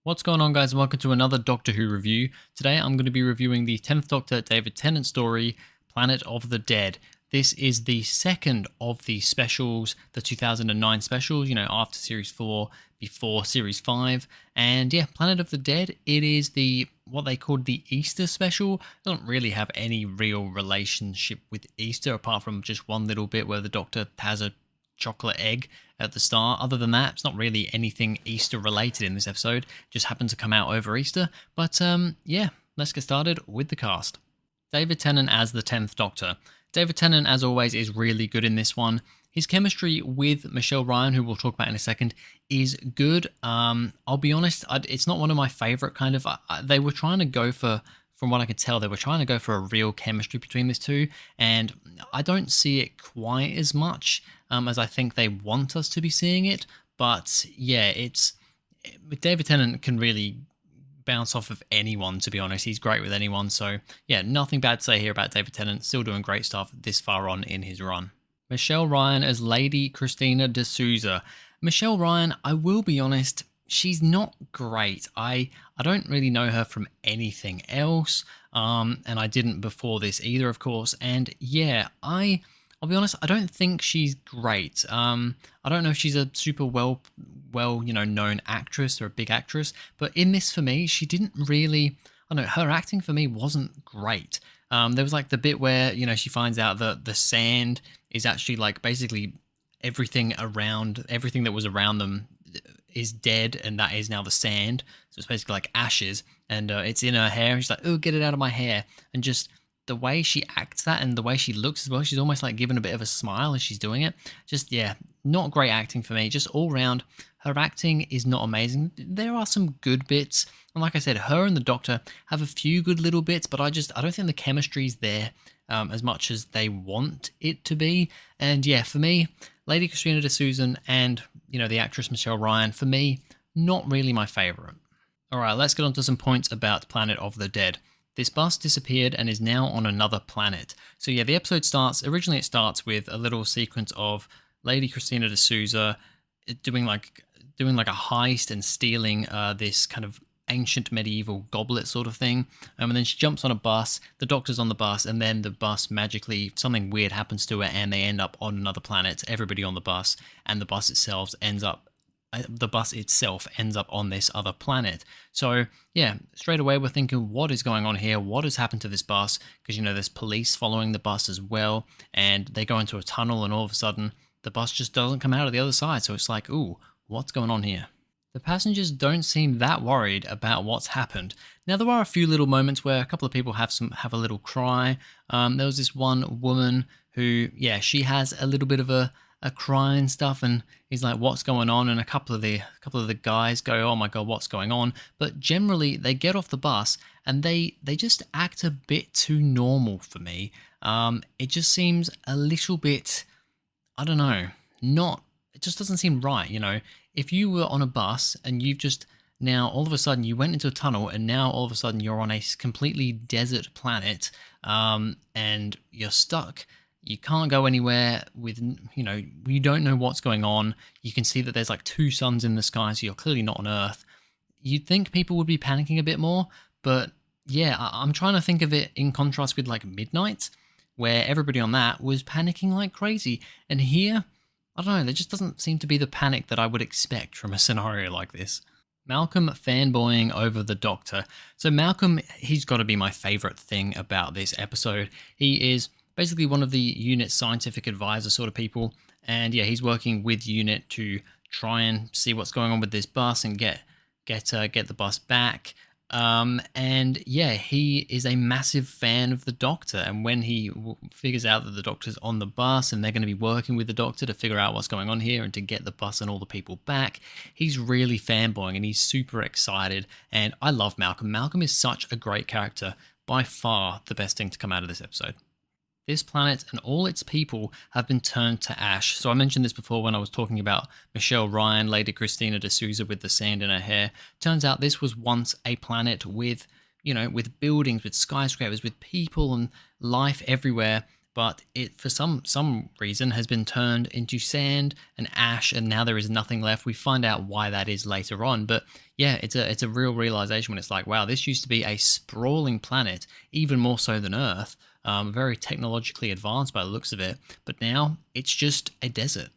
What's going on, guys, and welcome to another Doctor Who review. Today I'm going to be reviewing the 10th Doctor David Tennant story, Planet of the Dead. This is the second of the specials, the 2009 specials, after Series 4, before Series 5. And yeah, Planet of the Dead, it is what they called the Easter special. It doesn't really have any real relationship with Easter, apart from just one little bit where the Doctor has a chocolate egg at the start. Other than that, it's not really anything Easter related in this episode. Just happened to come out over Easter. But yeah, let's get started with the cast. David Tennant as the 10th Doctor. David Tennant, as always, is really good in this one. His chemistry with Michelle Ryan, who we'll talk about in a second, is good. I'll be honest, it's not one of my favorite kind of... they were trying to go for... From what I could tell, they were trying to go for a real chemistry between these two, and I don't see it quite as much as I think they want us to be seeing it. But yeah, David Tennant can really bounce off of anyone, to be honest. He's great with anyone, so yeah, nothing bad to say here about David Tennant. Still doing great stuff this far on in his run. Michelle Ryan as Lady Christina de Souza. Michelle Ryan, I will be honest, she's not great. I don't really know her from anything else, and I didn't before this either, of course. And yeah, I'll be honest, I don't think she's great. I don't know if she's a super well known actress or a big actress, but in this, for me, she didn't really. I don't know, her acting for me wasn't great. There was like the bit where she finds out that the sand is actually like basically everything that was around them is dead, and that is now the sand. So it's basically like ashes, and it's in her hair. She's like, "Oh, get it out of my hair!" And just the way she acts that, and the way she looks as well, she's almost like giving a bit of a smile as she's doing it. Just yeah, not great acting for me. Just all round, her acting is not amazing. There are some good bits, and like I said, her and the Doctor have a few good little bits, but I don't think the chemistry's there as much as they want it to be. And yeah, for me, Lady Christina de Souza and the actress Michelle Ryan, for me, not really my favourite. Alright, let's get on to some points about Planet of the Dead. This bus disappeared and is now on another planet. So yeah, the episode originally it starts with a little sequence of Lady Christina de Souza doing like a heist and stealing this kind of ancient medieval goblet sort of thing. And then she jumps on a bus, the Doctor's on the bus, and then the bus magically, something weird happens to it and they end up on another planet, everybody on the bus, and the bus itself ends up on this other planet. So yeah, straight away we're thinking, what is going on here? What has happened to this bus? Because there's police following the bus as well, and they go into a tunnel, and all of a sudden the bus just doesn't come out of the other side. So it's like, ooh, what's going on here? The passengers don't seem that worried about what's happened. Now, there are a few little moments where a couple of people have a little cry. There was this one woman who, yeah, she has a little bit of a cry and stuff, and he's like, what's going on? And a couple of the guys go, oh my god, what's going on? But generally, they get off the bus and they just act a bit too normal for me. It just seems a little bit, I don't know, it just doesn't seem right, If you were on a bus and you've just now all of a sudden you went into a tunnel, and now all of a sudden you're on a completely desert planet, and you're stuck, you can't go anywhere with, you don't know what's going on. You can see that there's like two suns in the sky, so you're clearly not on Earth. You'd think people would be panicking a bit more, but yeah, I'm trying to think of it in contrast with like Midnight, where everybody on that was panicking like crazy. And here, I don't know, there just doesn't seem to be the panic that I would expect from a scenario like this. Malcolm fanboying over the Doctor. So Malcolm, he's got to be my favourite thing about this episode. He is basically one of the unit's scientific advisor sort of people, and yeah, he's working with unit to try and see what's going on with this bus and get the bus back. And yeah, he is a massive fan of the Doctor, and when he figures out that the Doctor's on the bus and they're going to be working with the Doctor to figure out what's going on here and to get the bus and all the people back, he's really fanboying and he's super excited. And I love Malcolm. Malcolm is such a great character, by far the best thing to come out of this episode. This planet and all its people have been turned to ash. So I mentioned this before when I was talking about Michelle Ryan, Lady Christina de Souza with the sand in her hair. Turns out this was once a planet with, with buildings, with skyscrapers, with people and life everywhere. but it for some reason has been turned into sand and ash, and now there is nothing left. We find out why that is later on, but yeah, it's a real realization when it's like, wow, this used to be a sprawling planet, even more so than Earth, very technologically advanced by the looks of it, but now it's just a desert.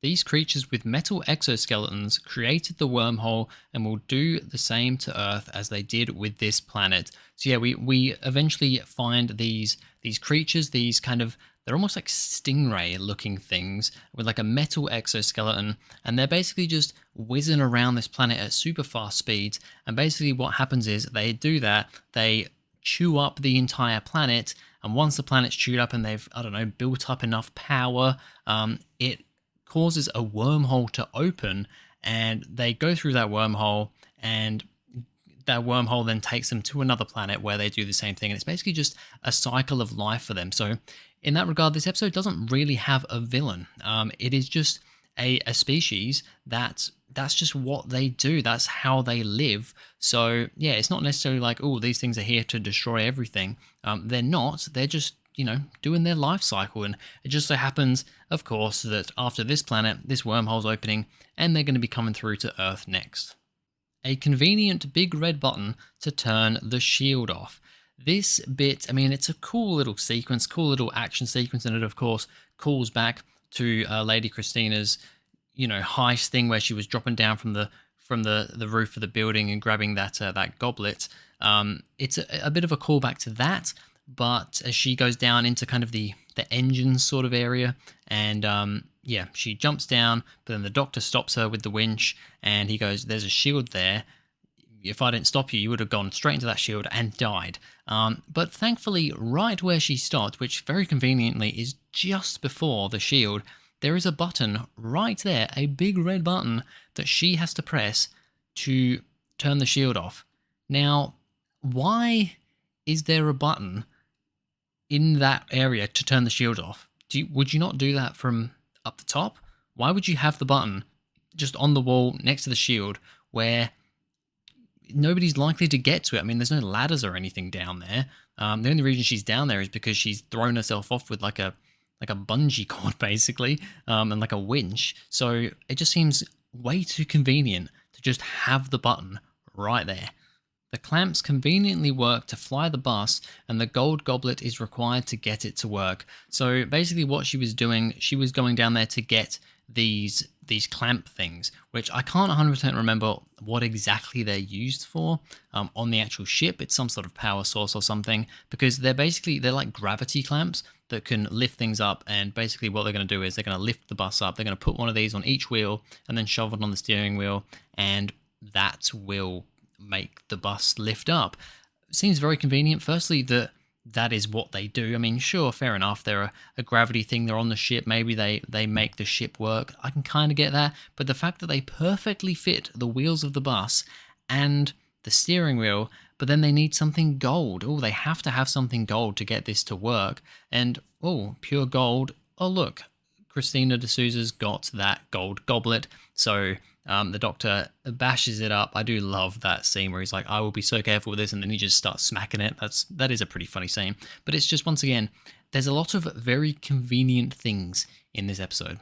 These creatures with metal exoskeletons created the wormhole and will do the same to Earth as they did with this planet. So yeah, we eventually find these creatures, these kind of, they're almost like stingray looking things with like a metal exoskeleton, and they're basically just whizzing around this planet at super fast speeds. And basically what happens is they do that, they chew up the entire planet, and once the planet's chewed up and they've, I don't know, built up enough power, it causes a wormhole to open, and they go through that wormhole, and that wormhole then takes them to another planet where they do the same thing. And it's basically just a cycle of life for them. So in that regard, this episode doesn't really have a villain. It is just a species that's just what they do. That's how they live. So yeah, it's not necessarily like, oh, these things are here to destroy everything. They're not. They're just, doing their life cycle. And it just so happens, of course, that after this planet, this wormhole's opening, and they're going to be coming through to Earth next. A convenient big red button to turn the shield off. This bit, I mean, it's a cool little sequence, cool little action sequence, and it, of course, calls back to Lady Christina's, heist thing where she was dropping down from the roof of the building and grabbing that goblet. It's a bit of a callback to that. But as she goes down into kind of the engine sort of area, and yeah, she jumps down, but then the doctor stops her with the winch, and he goes, there's a shield there. If I didn't stop you, you would have gone straight into that shield and died. But thankfully, right where she stopped, which very conveniently is just before the shield, there is a button right there, a big red button that she has to press to turn the shield off. Now, why is there a button in that area to turn the shield off? Would you not do that from up the top? Why would you have the button just on the wall next to the shield where nobody's likely to get to it? I mean, there's no ladders or anything down there. The only reason she's down there is because she's thrown herself off with like a bungee cord, basically, and like a winch. So it just seems way too convenient to just have the button right there. The clamps conveniently work to fly the bus, and the gold goblet is required to get it to work. So basically what she was doing, she was going down there to get these clamp things, which I can't 100% remember what exactly they're used for on the actual ship. It's some sort of power source or something, because they're like gravity clamps that can lift things up, and basically what they're going to do is they're going to lift the bus up. They're going to put one of these on each wheel and then shove it on the steering wheel, and that will make the bus lift up. Seems very convenient. Firstly, that is what they do. I mean, sure, fair enough. They're a gravity thing. They're on the ship. Maybe they make the ship work. I can kind of get that. But the fact that they perfectly fit the wheels of the bus and the steering wheel, but then they need something gold. Oh, they have to have something gold to get this to work. And, oh, pure gold. Oh, look, Christina D'Souza's got that gold goblet. So the doctor bashes it up. I do love that scene where he's like, I will be so careful with this, and then he just starts smacking it. That is a pretty funny scene. But it's just, once again, there's a lot of very convenient things in this episode.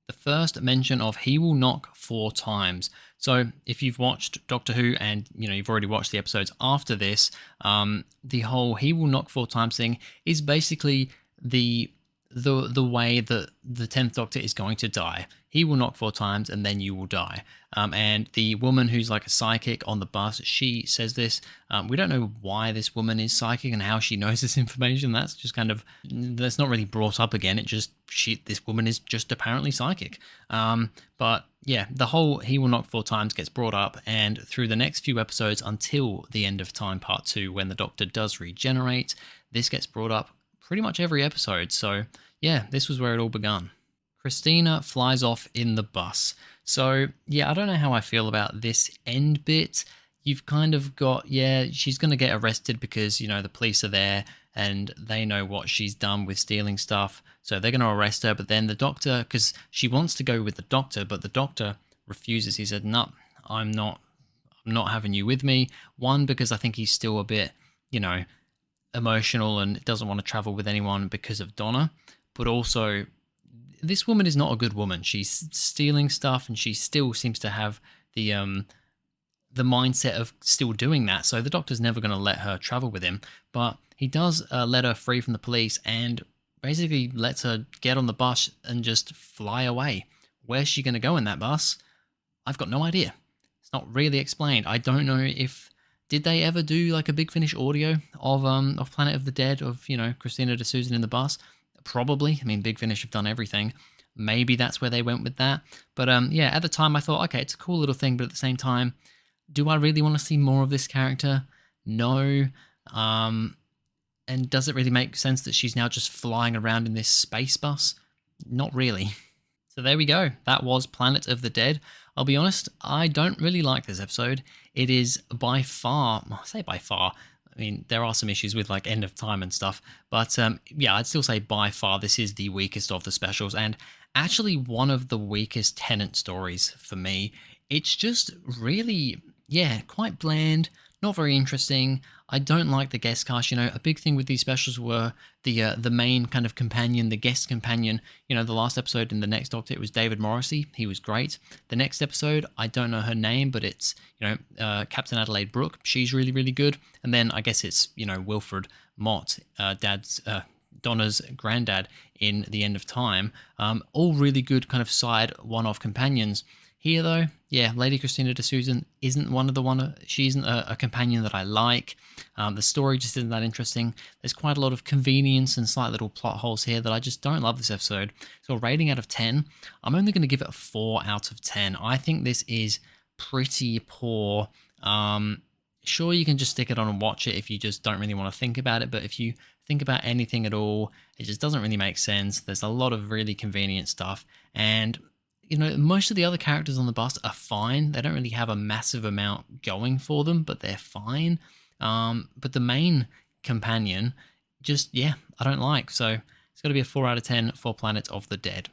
The first mention of he will knock 4 times. So if you've watched Doctor Who and you've already watched the episodes after this, the whole he will knock 4 times thing is basically the way that the 10th Doctor is going to die. He will knock 4 times and then you will die. And the woman who's like a psychic on the bus, she says this. We don't know why this woman is psychic and how she knows this information. That's just that's not really brought up again. This woman is just apparently psychic. But yeah, the whole he will knock 4 times gets brought up, and through the next few episodes until the end of time part 2, when the Doctor does regenerate, this gets brought up pretty much every episode. So yeah, this was where it all begun. Christina flies off in the bus. So yeah, I don't know how I feel about this end bit. You've kind of got, yeah, she's going to get arrested because, the police are there and they know what she's done with stealing stuff. So they're going to arrest her. But then the Doctor, because she wants to go with the Doctor, but the Doctor refuses. He said, no, I'm not having you with me. One, because I think he's still a bit emotional and doesn't want to travel with anyone because of Donna. But also, this woman is not a good woman. She's stealing stuff, and she still seems to have the mindset of still doing that. So the doctor's never going to let her travel with him, but he does let her free from the police and basically lets her get on the bus and just fly away. Where's she going to go in that bus? I've got no idea. It's not really explained. I don't know if did they ever do like a Big Finish audio of Planet of the Dead of Christina D'Souza in the bus? Probably. I mean, Big Finish have done everything. Maybe that's where they went with that. But yeah, at the time I thought, okay, it's a cool little thing, but at the same time, do I really want to see more of this character? No. And does it really make sense that she's now just flying around in this space bus? Not really. So there we go. That was Planet of the Dead. I'll be honest, I don't really like this episode. It is by far, I say by far, I mean, there are some issues with like end of time and stuff, but yeah, I'd still say by far this is the weakest of the specials, and actually one of the weakest Tennant stories for me. It's just really, yeah, quite bland, not very interesting. I don't like the guest cast. A big thing with these specials were the main kind of companion, the guest companion. The last episode in the next Doctor, it was David Morrissey. He was great. The next episode, I don't know her name, but it's Captain Adelaide Brooke. She's really, really good. And then I guess it's Wilfred Mott, Donna's granddad in The End of Time. All really good kind of side one-off companions. Here, though, yeah, Lady Christina D'Souza isn't she isn't a companion that I like. The story just isn't that interesting. There's quite a lot of convenience and slight little plot holes here that I just don't love this episode. So a rating out of 10, I'm only going to give it a 4 out of 10. I think this is pretty poor. Sure, you can just stick it on and watch it if you just don't really want to think about it, but if you think about anything at all, it just doesn't really make sense. There's a lot of really convenient stuff, and most of the other characters on the bus are fine. They don't really have a massive amount going for them, but they're fine. But the main companion, just, yeah, I don't like. So it's got to be a 4 out of 10 for Planet of the Dead.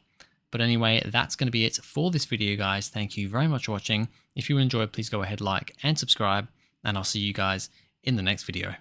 But anyway, that's going to be it for this video, guys. Thank you very much for watching. If you enjoyed, please go ahead, like and subscribe, and I'll see you guys in the next video.